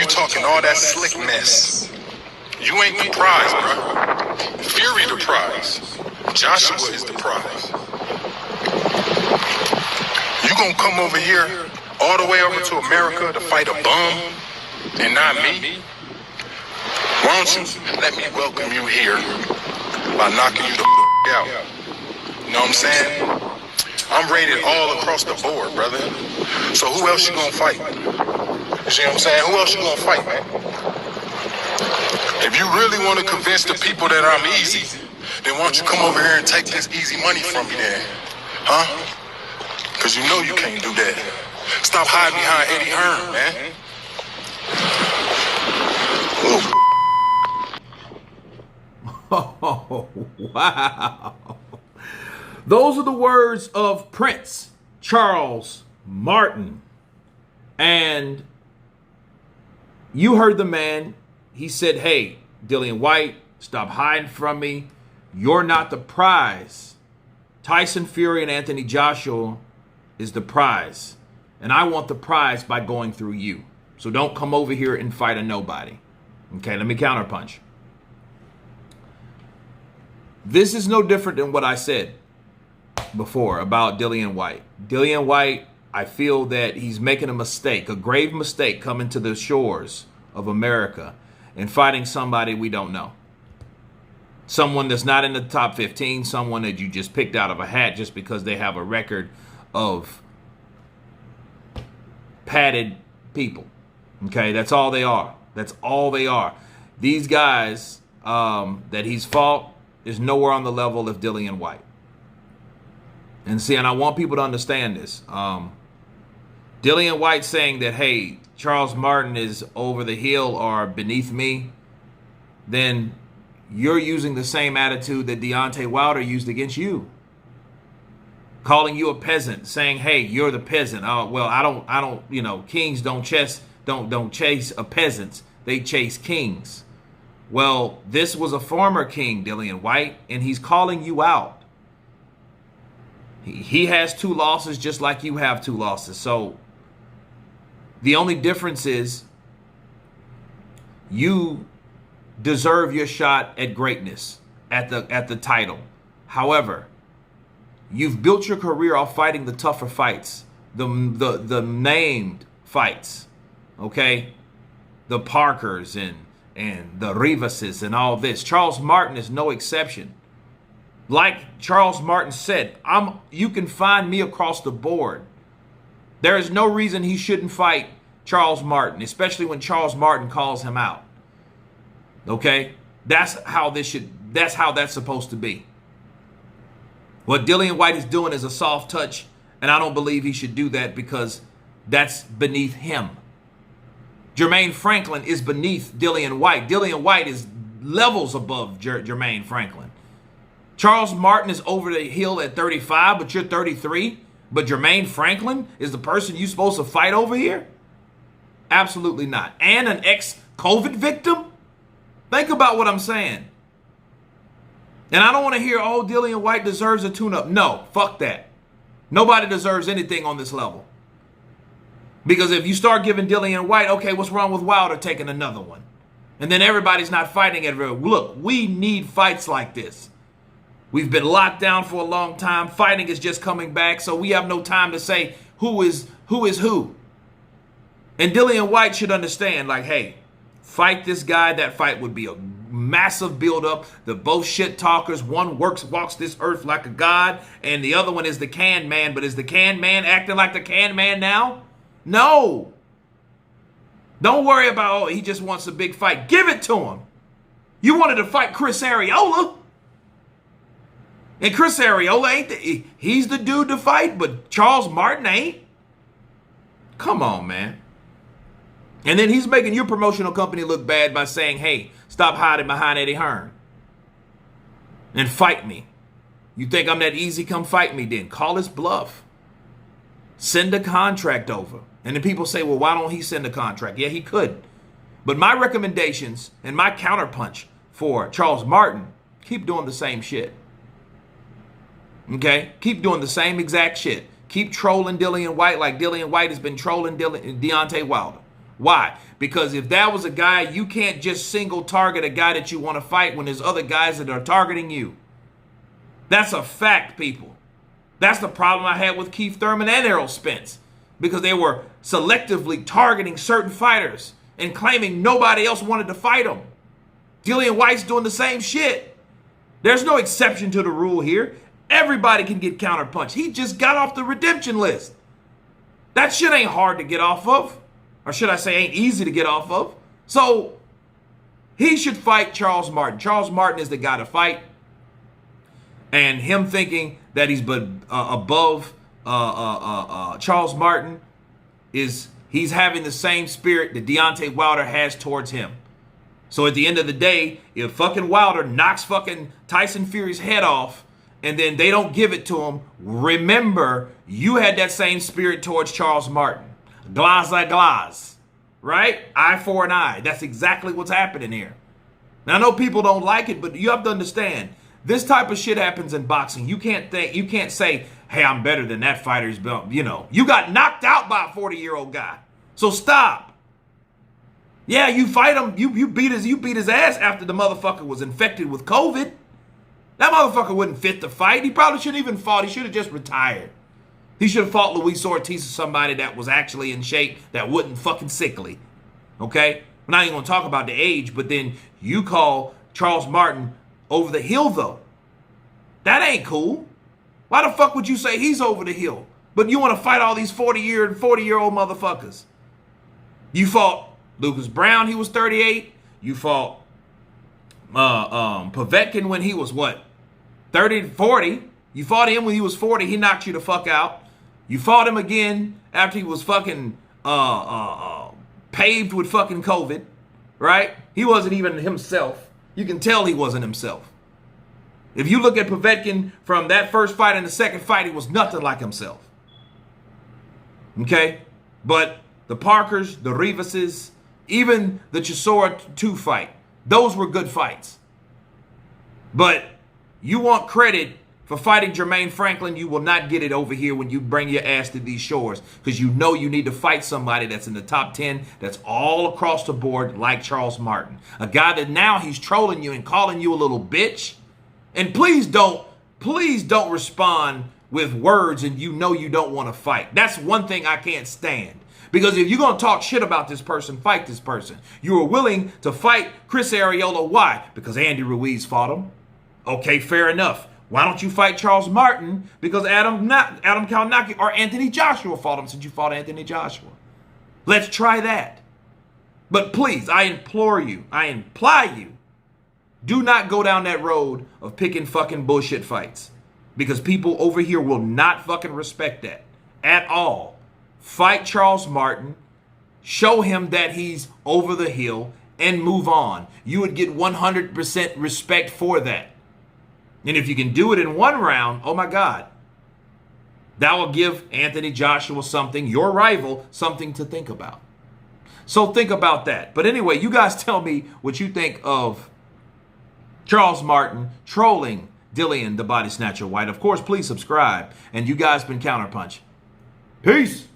talking all that slick mess. You ain't the prize, bro. Fury the prize. Joshua is the prize. You gonna come over here all the way over to America to fight a bum and not me? Why don't you let me welcome you here by knocking you the out? You know what I'm saying? I'm rated all across the board, brother. So who else you gonna fight? You see what I'm saying? Who else you gonna fight, man? If you really want to convince the people that I'm easy, then why don't you come over here and take this easy money from me then? Huh? Because you know you can't do that. Stop hiding behind Eddie Hearn, man. Oh, wow. Those are the words of Prince Charles Martin. And you heard the man. He said, hey, Dillian Whyte, stop hiding from me. You're not the prize. Tyson Fury and Anthony Joshua is the prize. And I want the prize by going through you. So don't come over here and fight a nobody. Okay, let me counterpunch. This is no different than what I said before about Dillian Whyte. Dillian Whyte, I feel that he's making a mistake, a grave mistake, coming to the shores of America and fighting somebody we don't know. Someone that's not in the top 15, someone that you just picked out of a hat just because they have a record of padded people. Okay, that's all they are. That's all they are. These guys that he's fought is nowhere on the level of Dillian Whyte. And see, and I want people to understand this. Dillian Whyte saying that, hey, Charles Martin is over the hill or beneath me, then you're using the same attitude that Deontay Wilder used against you. Calling you a peasant, saying, hey, you're the peasant. Oh, well, I don't, you know, kings don't chase a peasants. They chase kings. Well, this was a former king, Dillian Whyte, and he's calling you out. He has 2 losses just like you have 2 losses. So the only difference is you deserve your shot at greatness, at the title. However, you've built your career off fighting the tougher fights, the named fights, okay? The Parkers and the Rivases and all this. Charles Martin is no exception. Like Charles Martin said, you can find me across the board. There is no reason he shouldn't fight Charles Martin, especially when Charles Martin calls him out. Okay? That's how that's supposed to be. What Dillian Whyte is doing is a soft touch, and I don't believe he should do that because that's beneath him. Jermaine Franklin is beneath Dillian Whyte. Dillian Whyte is levels above Jermaine Franklin. Charles Martin is over the hill at 35, but you're 33. But Jermaine Franklin is the person you're supposed to fight over here? Absolutely not. And an ex-COVID victim? Think about what I'm saying. And I don't want to hear, oh, Dillian Whyte deserves a tune-up. No, fuck that. Nobody deserves anything on this level. Because if you start giving Dillian Whyte, okay, what's wrong with Wilder taking another one? And then everybody's not fighting everywhere. Look, we need fights like this. We've been locked down for a long time. Fighting is just coming back, so we have no time to say who is who. And Dillian Whyte should understand, like, hey, fight this guy. That fight would be a massive buildup. They're both shit talkers. One walks this earth like a god, and the other one is the can man. But is the can man acting like the can man now? No. Don't worry about, oh, he just wants a big fight. Give it to him. You wanted to fight Chris Arreola. And Chris Arreola he's the dude to fight, but Charles Martin ain't. Come on, man. And then he's making your promotional company look bad by saying, hey, stop hiding behind Eddie Hearn and fight me. You think I'm that easy? Come fight me then. Call his bluff. Send a contract over. And then people say, well, why don't he send a contract? Yeah, he could. But my recommendations and my counterpunch for Charles Martin, keep doing the same shit. Okay? Keep doing the same exact shit. Keep trolling Dillian Whyte like Dillian Whyte has been trolling Deontay Wilder. Why? Because if that was a guy, you can't just single target a guy that you want to fight when there's other guys that are targeting you. That's a fact, people. That's the problem I had with Keith Thurman and Errol Spence, because they were selectively targeting certain fighters and claiming nobody else wanted to fight them. Dillian Whyte's doing the same shit. There's no exception to the rule here. Everybody can get counterpunched. He just got off the redemption list. That shit ain't hard to get off of. Or should I say ain't easy to get off of. So he should fight Charles Martin. Charles Martin is the guy to fight. And him thinking that he's above Charles Martin he's having the same spirit that Deontay Wilder has towards him. So at the end of the day, if fucking Wilder knocks fucking Tyson Fury's head off and then they don't give it to him, remember, you had that same spirit towards Charles Martin. Glace à glace, right? Eye for an eye. That's exactly what's happening here. Now, I know people don't like it, but you have to understand, this type of shit happens in boxing. You can't say, hey, I'm better than that fighter's belt. You know, you got knocked out by a 40-year-old guy. So stop. Yeah, you fight him. You beat his ass after the motherfucker was infected with COVID. That motherfucker wasn't fit to fight. He probably shouldn't even fought. He should have just retired. He should have fought Luis Ortiz or somebody that was actually in shape, that wasn't fucking sickly. Okay? We're not even going to talk about the age, but then you call Charles Martin over the hill, though. That ain't cool. Why the fuck would you say he's over the hill? But you want to fight all these 40-year-old motherfuckers. You fought Lucas Brown, he was 38. You fought Povetkin when he was what? 30, 40. You fought him when he was 40. He knocked you the fuck out. You fought him again after he was fucking paved with fucking COVID, right? He wasn't even himself. You can tell he wasn't himself. If you look at Povetkin from that first fight and the second fight, he was nothing like himself. Okay? But the Parkers, the Rivases, even the Chisora 2 fight, those were good fights. But you want credit for fighting Jermaine Franklin, you will not get it over here when you bring your ass to these shores, because you know you need to fight somebody that's in the top 10, that's all across the board like Charles Martin. A guy that now he's trolling you and calling you a little bitch. And please don't respond with words and you know you don't want to fight. That's one thing I can't stand. Because if you're going to talk shit about this person, fight this person. You were willing to fight Chris Arreola. Why? Because Andy Ruiz fought him. Okay, fair enough. Why don't you fight Charles Martin? Because Adam Kalinowski or Anthony Joshua fought him since you fought Anthony Joshua. Let's try that. But please, I implore you, I imply you, do not go down that road of picking fucking bullshit fights. Because people over here will not fucking respect that at all. Fight Charles Martin, show him that he's over the hill, and move on. You would get 100% respect for that. And if you can do it in one round, oh my God, that will give Anthony Joshua something, your rival, something to think about. So think about that. But anyway, you guys tell me what you think of Charles Martin trolling Dillian, the body snatcher Whyte. Of course, please subscribe. And you guys been Counterpunch. Peace.